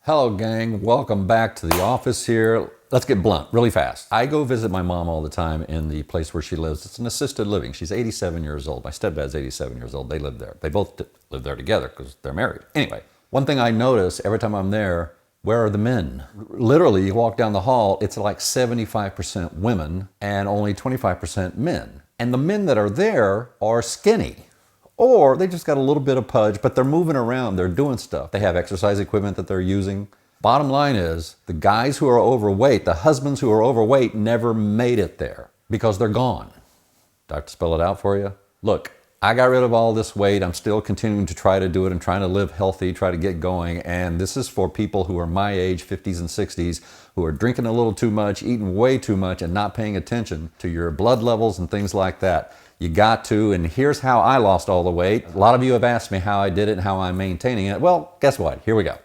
Hello gang, welcome back to the office here. Let's get blunt really fast. I go visit my mom all the time in the place where she lives. It's an assisted living. She's 87 years old. My stepdad's 87 years old. They live there. They both live there together because they're married. Anyway, one thing I notice every time I'm there, where are the men? Literally, you walk down the hall, it's like 75% women and only 25% men. And the men that are there are skinny. Or they just got a little bit of pudge, but they're moving around, they're doing stuff. They have exercise equipment that they're using. Bottom line is, the guys who are overweight, the husbands who are overweight never made it there because they're gone. Do I have to spell it out for you? Look, I got rid of all this weight. I'm still continuing to try to do it and trying to live healthy, try to get going. And this is for people who are my age, 50s and 60s, who are drinking a little too much, eating way too much, and not paying attention to your blood levels and things like that. You got to, and here's how I lost all the weight. A lot of you have asked me how I did it and how I'm maintaining it. Well, guess what? Here we go.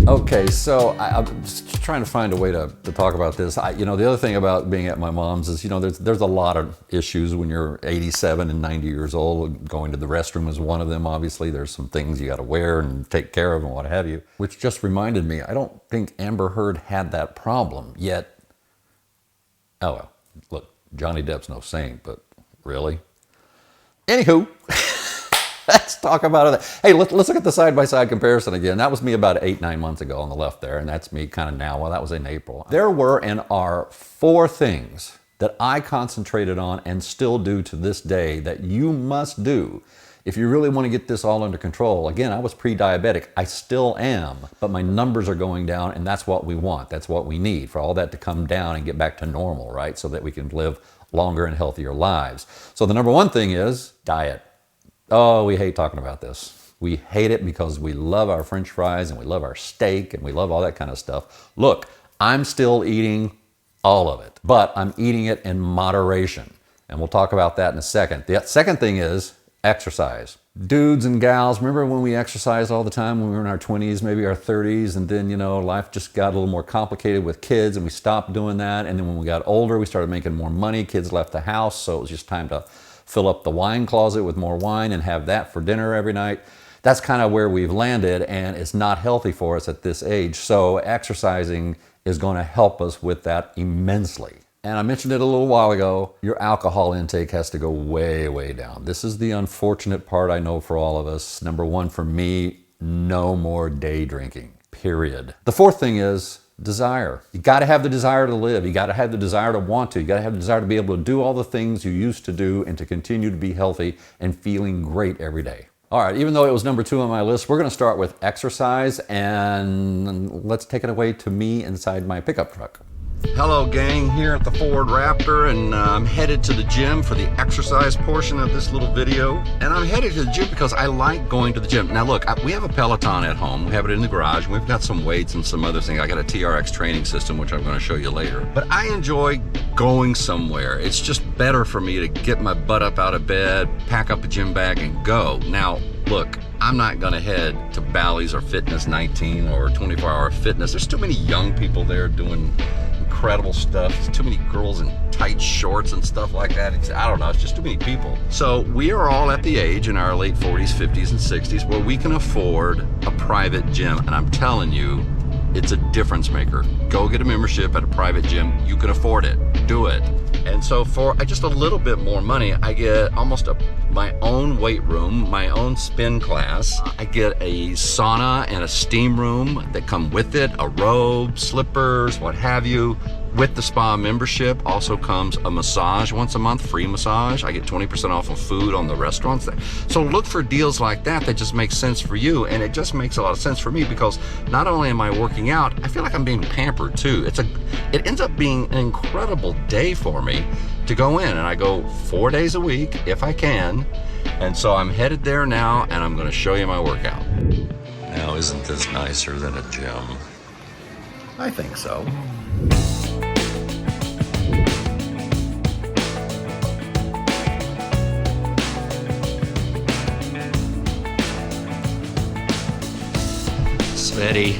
Okay, so I'm just trying to find a way to talk about this. The other thing about being at my mom's is, there's a lot of issues when you're 87 and 90 years old. Going to the restroom is one of them, obviously. There's some things you got to wear and take care of and what have you. Which just reminded me, I don't think Amber Heard had that problem yet. Oh well, look, Johnny Depp's no saint, but really? Anywho. Let's talk about it. Hey, let's look at the side-by-side comparison again. That was me about 8-9 months ago on the left there, and that's me kind of now. Well, that was in April. There were and are 4 things that I concentrated on and still do to this day that you must do if you really want to get this all under control. Again, I was pre-diabetic. I still am, but my numbers are going down, and that's what we want. That's what we need for all that to come down and get back to normal, right? So that we can live longer and healthier lives. So the number 1 thing is diet. Oh, we hate talking about this. We hate it because we love our French fries and we love our steak and we love all that kind of stuff. Look, I'm still eating all of it, but I'm eating it in moderation. And we'll talk about that in a second. The second thing is exercise. Dudes and gals, remember when we exercised all the time when we were in our 20s, maybe our 30s, and then, life just got a little more complicated with kids and we stopped doing that. And then when we got older, we started making more money. Kids left the house, so it was just time to fill up the wine closet with more wine and have that for dinner every night. That's kind of where we've landed, and it's not healthy for us at this age. So exercising is going to help us with that immensely. And I mentioned it a little while ago, your alcohol intake has to go way, way down. This is the unfortunate part I know for all of us. Number 1 for me, no more day drinking, period. The 4th thing is desire. You got to have the desire to live. You got to have the desire to want to. You got to have the desire to be able to do all the things you used to do and to continue to be healthy and feeling great every day. All right, even though it was number 2 on my list, we're going to start with exercise, and let's take it away to me inside my pickup truck. Hello gang, here at the Ford Raptor, and I'm headed to the gym for the exercise portion of this little video. And I'm headed to the gym because I like going to the gym. Now look, we have a Peloton at home. We have it in the garage, and we've got some weights and some other things. I got a TRX training system, which I'm going to show you later. But I enjoy going somewhere. It's just better for me to get my butt up out of bed, pack up a gym bag, and go. Now, look, I'm not gonna head to Bally's or Fitness 19 or 24-hour fitness. There's too many young people there doing incredible stuff. There's too many girls in tight shorts and stuff like that. I don't know, it's just too many people. So we are all at the age in our late 40s, 50s, and 60s where we can afford a private gym. And I'm telling you, it's a difference maker. Go get a membership at a private gym. You can afford it. Do it. And so for just a little bit more money, I get almost my own weight room, my own spin class. I get a sauna and a steam room that come with it, a robe, slippers, what have you. With the spa membership also comes a massage once a month, free massage. I get 20% off of food on the restaurants there. So look for deals like that that just make sense for you, and it just makes a lot of sense for me because not only am I working out, I feel like I'm being pampered too. It ends up being an incredible day for me to go in, and I go 4 days a week if I can. And so I'm headed there now, and I'm going to show you my workout. Now, isn't this nicer than a gym? I think so. Sweaty.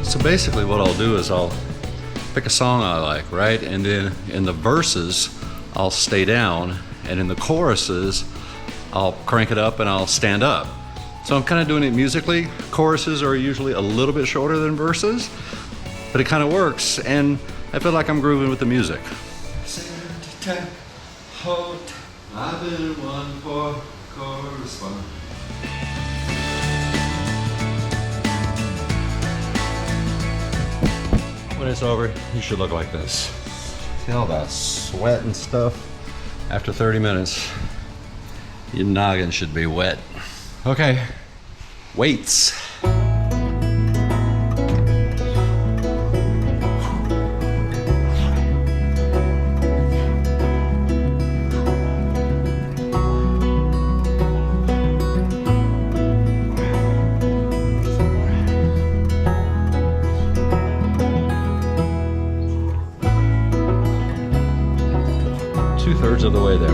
So basically what I'll do is I'll pick a song I like, right? And then in the verses, I'll stay down, and in the choruses, I'll crank it up and I'll stand up. So I'm kind of doing it musically. Choruses are usually a little bit shorter than verses, but it kind of works, and I feel like I'm grooving with the music. I've been one for correspondence. When it's over, you should look like this. See all that sweat and stuff? After 30 minutes, your noggin should be wet. Okay, weights. 2/3 of the way there.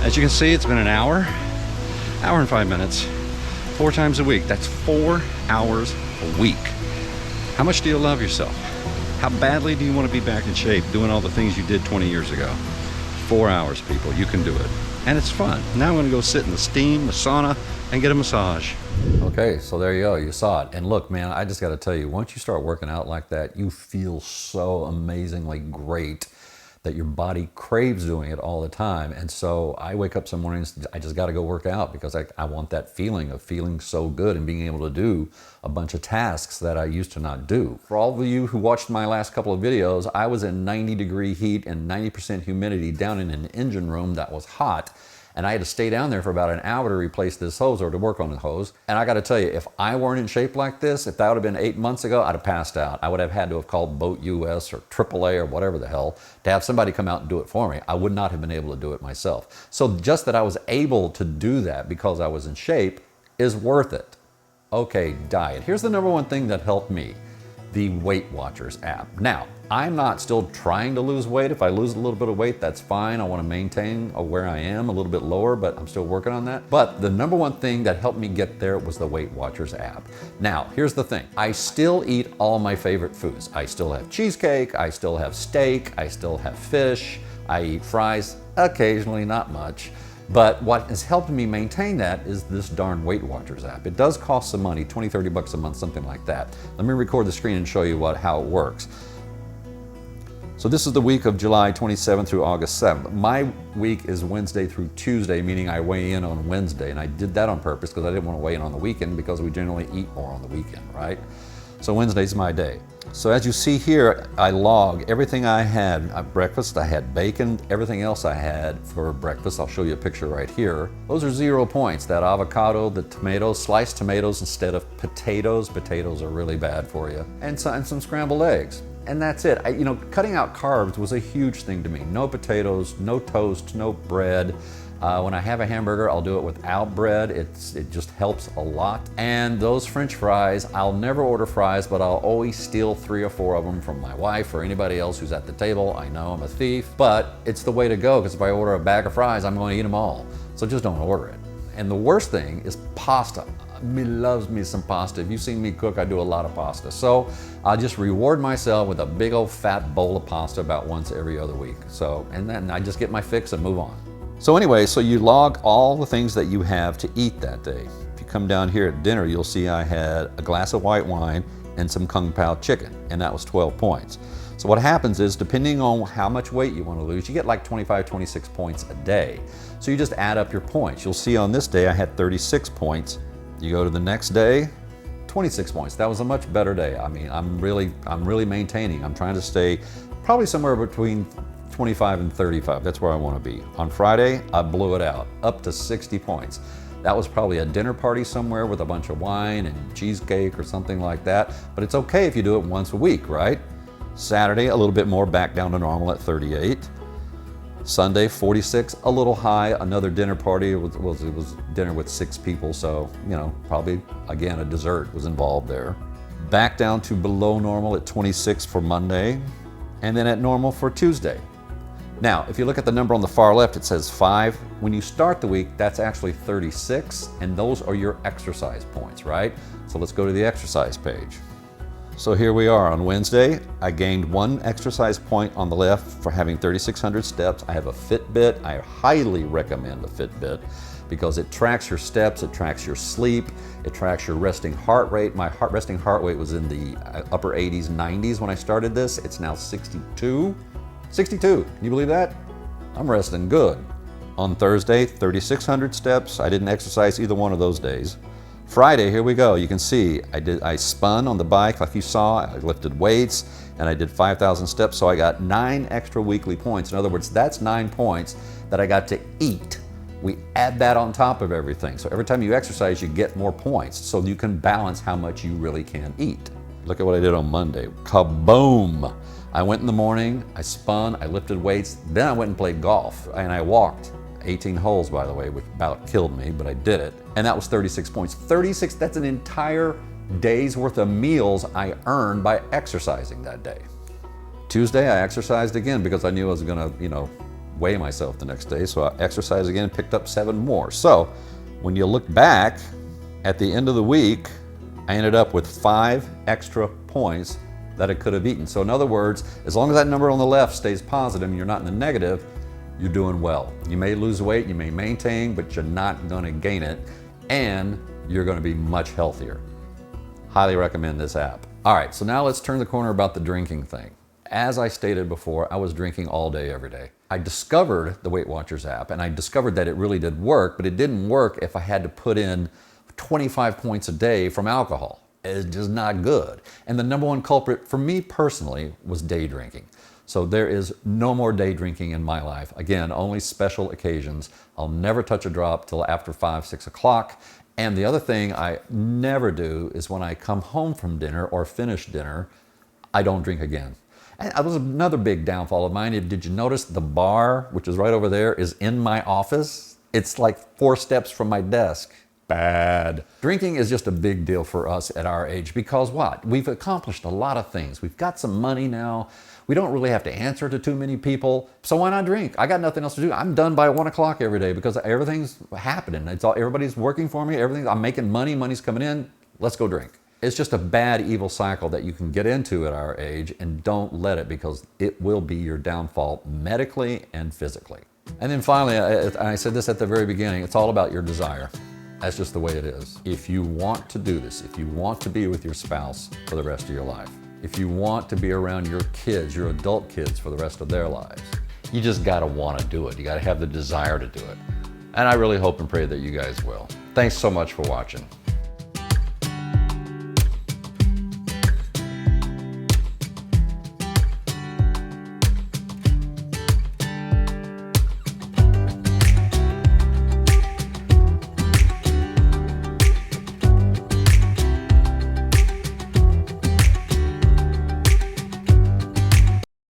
As you can see, it's been an hour and 5 minutes, 4 times a week. That's 4 hours a week. How much do you love yourself? How badly do you want to be back in shape doing all the things you did 20 years ago? 4 hours, people, you can do it. And it's fun. Now I'm gonna go sit in the steam, the sauna, and get a massage. Okay, so there you go, you saw it. And look, man, I just gotta tell you, once you start working out like that, you feel so amazingly great that your body craves doing it all the time. And so I wake up some mornings, I just gotta go work out because I want that feeling of feeling so good and being able to do a bunch of tasks that I used to not do. For all of you who watched my last couple of videos, I was in 90-degree heat and 90% humidity down in an engine room that was hot. And I had to stay down there for about an hour to replace this hose or to work on the hose. And I gotta tell you, if I weren't in shape like this, if that would have been 8 months ago, I'd have passed out. I would have had to have called Boat US or AAA or whatever the hell to have somebody come out and do it for me. I would not have been able to do it myself. So just that I was able to do that because I was in shape is worth it. Okay, diet. Here's the #1 thing that helped me, the Weight Watchers app. Now, I'm not still trying to lose weight. If I lose a little bit of weight, that's fine. I want to maintain where I am, a little bit lower, but I'm still working on that. But the #1 thing that helped me get there was the Weight Watchers app. Now, here's the thing. I still eat all my favorite foods. I still have cheesecake, I still have steak, I still have fish, I eat fries, occasionally, not much. But what has helped me maintain that is this darn Weight Watchers app. It does cost some money, 20, 30 bucks a month, something like that. Let me record the screen and show you how it works. So this is the week of July 27th through August 7th. My week is Wednesday through Tuesday, meaning I weigh in on Wednesday. And I did that on purpose because I didn't want to weigh in on the weekend because we generally eat more on the weekend, right? So Wednesday's my day. So as you see here, I log everything I had at breakfast. I had bacon, everything else I had for breakfast. I'll show you a picture right here. Those are 0 points. That avocado, the tomatoes, sliced tomatoes instead of potatoes. Potatoes are really bad for you. And some scrambled eggs. And that's it. You know, cutting out carbs was a huge thing to me. No potatoes, no toast, no bread. When I have a hamburger, I'll do it without bread. It just helps a lot. And those French fries, I'll never order fries, but I'll always steal 3 or 4 of them from my wife or anybody else who's at the table. I know I'm a thief, but it's the way to go because if I order a bag of fries, I'm going to eat them all. So just don't order it. And the worst thing is pasta. Me loves me some pasta. If you've seen me cook, I do a lot of pasta. So I'll just reward myself with a big old fat bowl of pasta about once every other week. So, and then I just get my fix and move on. So anyway, so you log all the things that you have to eat that day. If you come down here at dinner, you'll see I had a glass of white wine and some Kung Pao chicken, and that was 12 points. So what happens is, depending on how much weight you want to lose, you get like 25, 26 points a day. So you just add up your points. You'll see on this day I had 36 points. You go to the next day, 26 points. That was a much better day. I mean, I'm really maintaining. I'm trying to stay probably somewhere between 25 and 35. That's where I want to be. On Friday, I blew it out, up to 60 points. That was probably a dinner party somewhere with a bunch of wine and cheesecake or something like that. But it's okay if you do it once a week, right? Saturday, a little bit more, back down to normal at 38. Sunday, 46, a little high. Another dinner party. It was dinner with 6 people, so, you know, probably, again, a dessert was involved there. Back down to below normal at 26 for Monday. and then at normal for Tuesday. Now, if you look at the number on the far left, it says 5. When you start the week, that's actually 36, and those are your exercise points, right? So let's go to the exercise page. So here we are on Wednesday. I gained 1 exercise point on the left for having 3,600 steps. I have a Fitbit. I highly recommend a Fitbit because it tracks your steps, it tracks your sleep, it tracks your resting heart rate. My resting heart rate was in the upper 80s, 90s when I started this. It's now 62. 62, can you believe that? I'm resting good. On Thursday, 3,600 steps. I didn't exercise either one of those days. Friday, here we go. You can see I spun on the bike like you saw. I lifted weights and I did 5,000 steps. So I got 9 extra weekly points. In other words, that's 9 points that I got to eat. We add that on top of everything. So every time you exercise, you get more points. So you can balance how much you really can eat. Look at what I did on Monday. Kaboom! I went in the morning, I spun, I lifted weights, then I went and played golf, and I walked 18 holes, by the way, which about killed me, but I did it. And that was 36 points. 36, that's an entire day's worth of meals I earned by exercising that day. Tuesday, I exercised again because I knew I was gonna, weigh myself the next day. So I exercised again and picked up 7 more. So when you look back at the end of the week, I ended up with 5 extra points that I could have eaten. So in other words, as long as that number on the left stays positive and you're not in the negative, you're doing well. You may lose weight, you may maintain, but you're not gonna gain it, and you're gonna be much healthier. Highly recommend this app. All right, so now let's turn the corner about the drinking thing. As I stated before, I was drinking all day, every day. I discovered the Weight Watchers app, and I discovered that it really did work, but it didn't work if I had to put in 25 points a day from alcohol. It's just not good. And the number one culprit for me personally was day drinking. So there is no more day drinking in my life. Again, only special occasions. I'll never touch a drop till after 5, 6 o'clock. And the other thing I never do is when I come home from dinner or finish dinner, I don't drink again. And that was another big downfall of mine. Did you notice the bar, which is right over there, is in my office? It's like 4 steps from my desk. Bad. Drinking is just a big deal for us at our age because what? We've accomplished a lot of things. We've got some money now. We don't really have to answer to too many people. So why not drink? I got nothing else to do. I'm done by 1 o'clock every day because everything's happening. Everybody's working for me. I'm making money. Money's coming in. Let's go drink. It's just a bad, evil cycle that you can get into at our age, and don't let it because it will be your downfall medically and physically. And then finally, I said this at the very beginning, it's all about your desire. That's just the way it is. If you want to do this, if you want to be with your spouse for the rest of your life, if you want to be around your kids, your adult kids for the rest of their lives, you just gotta wanna do it. You gotta have the desire to do it. And I really hope and pray that you guys will. Thanks so much for watching.